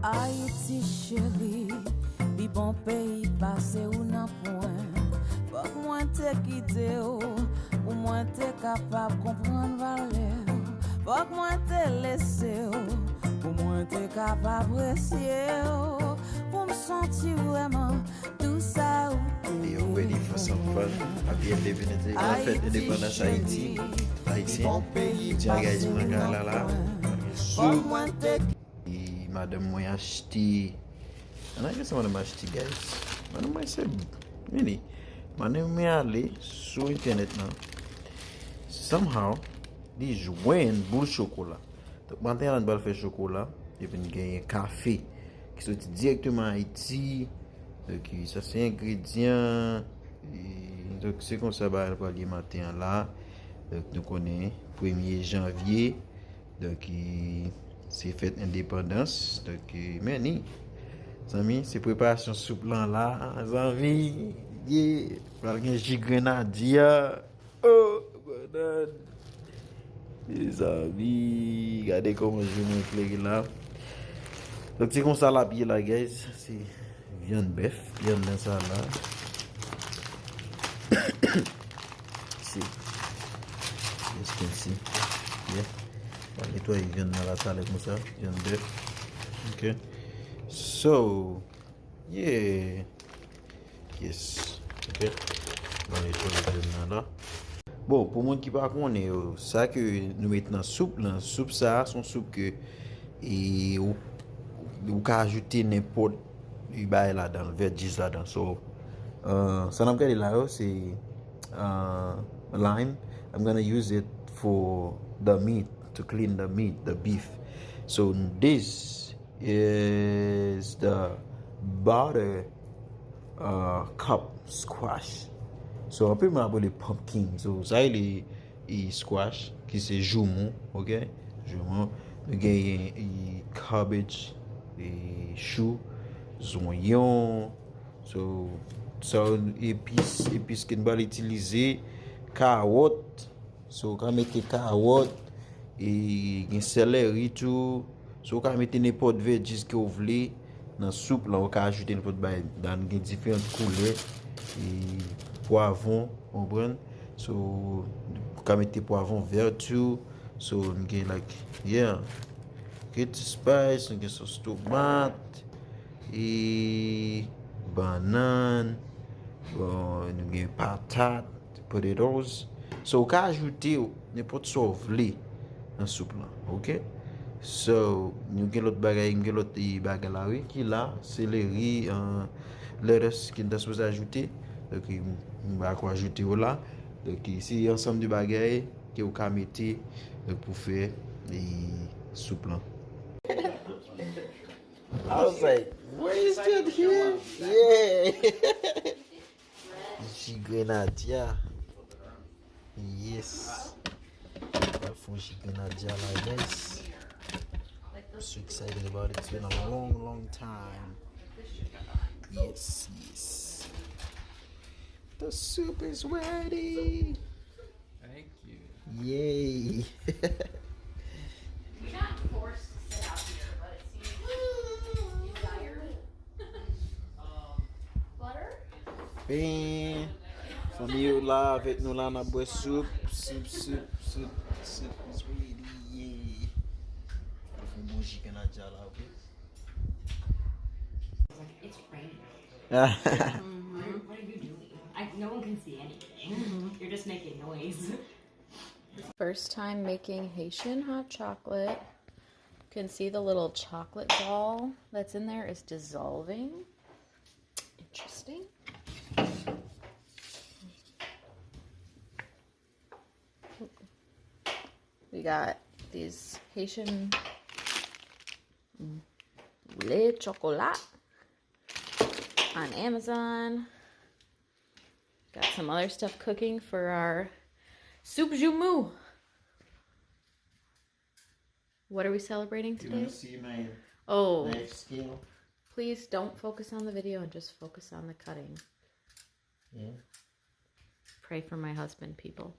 Haïti chérie, bi bon pays passé ou nan point. Faut que moi te quitter pour moi te capable comprendre valeur. Faut que moi te laisser pour moi te capable apprécier. Pour me sentir vraiment tout ça ou You're ready for some fun. Happy independence. En fait, indépendance Haïti. Haïtien. Tiens, guys, manga là là. Soup. Et madame m'a acheté. And I guess I want to acheté, guys. Madame m'a said, really. Madame m'a allé sur internet now. Somehow, des joints boule chocolat. Donc, maintenant, on va faire chocolat. Et puis, il y a un café qui sortit directement à Haïti. Donc, ça, c'est ingrédient. Donc, c'est comme ça, bah, pour le matin là. Donc, nous connaissons 1er janvier. Donc, c'est fête indépendance. Donc, mais, amis, c'est préparation soupe là. Amis, yeah. Par un grenadier. Oh, banane. Les amis, regardez comment je vais m'éclairer là. Donc, c'est comme ça la pied là, guys. C'est viande bœuf, viande dans ça là. See, as you can see, yeah. On va nettoyer viande dans la salle comme ça, viande bœuf. Okay. So, yeah. Yes. Okay. On va nettoyer viande là. Bon, pour moi qui pas connaît ça que nous mettons dans soupe là, soupe ça, son soupe que et ou ka ajouter n'importe bail là dans veggies là dans so ça n'a pas là c'est lime. I'm gonna use it for the meat to clean the meat, the beef. So this is the butter cup squash. So on peut m'appeler pumpkin. So ça il est squash qui c'est joumou, ok? Joumou. Nous gagne cabbage, et chou, oignons. So ça épice qu'on va utiliser carotte. So quand mettre carotte et gagne céleri tout. So quand mettre n'importe veggies que vous voulez dans soupe là on peut ajouter n'importe dans différentes couleurs et poivron, on prend. So, quand mettre poivron vert tout. So, we get like, yeah, get spice, we get sauce tomate, et banane, bon, we get patate, potatoes. So, on peut ajouter n'importe quoi vous voulez dans soupe là, ok? So, nous avons l'autre bagaille, nous avons l'autre bagaille là, oui, qui là, céleri, lettuce, qui est supposé ajouter. Donc, on va ajouter là. Donc, c'est ensemble de bagailles que vous pouvez mettre pour faire les soupes là. I was like, what is that here? Yeah. She grenadier. Yes. She grenadier like this. I'm so excited about it. It's been a long time. Yes, yes. The soup is ready. Thank you. Yay. You're not forced to sit out here, but it seems desired. Butter? Bem, famille là avec nous là, on a boire soup is ready. Yeah. Faut manger canadien là, ok? It's raining. What are you doing? No one can see anything. You're just making noise. First time making Haitian hot chocolate. You can see the little chocolate ball that's in there is dissolving. Interesting. We got these Haitian lait chocolat on Amazon. Got some other stuff cooking for our soup joumou. What are we celebrating You want today? to see my Oh, knife scale? please don't focus on the video and just focus on the cutting. Yeah. Pray for my husband, people.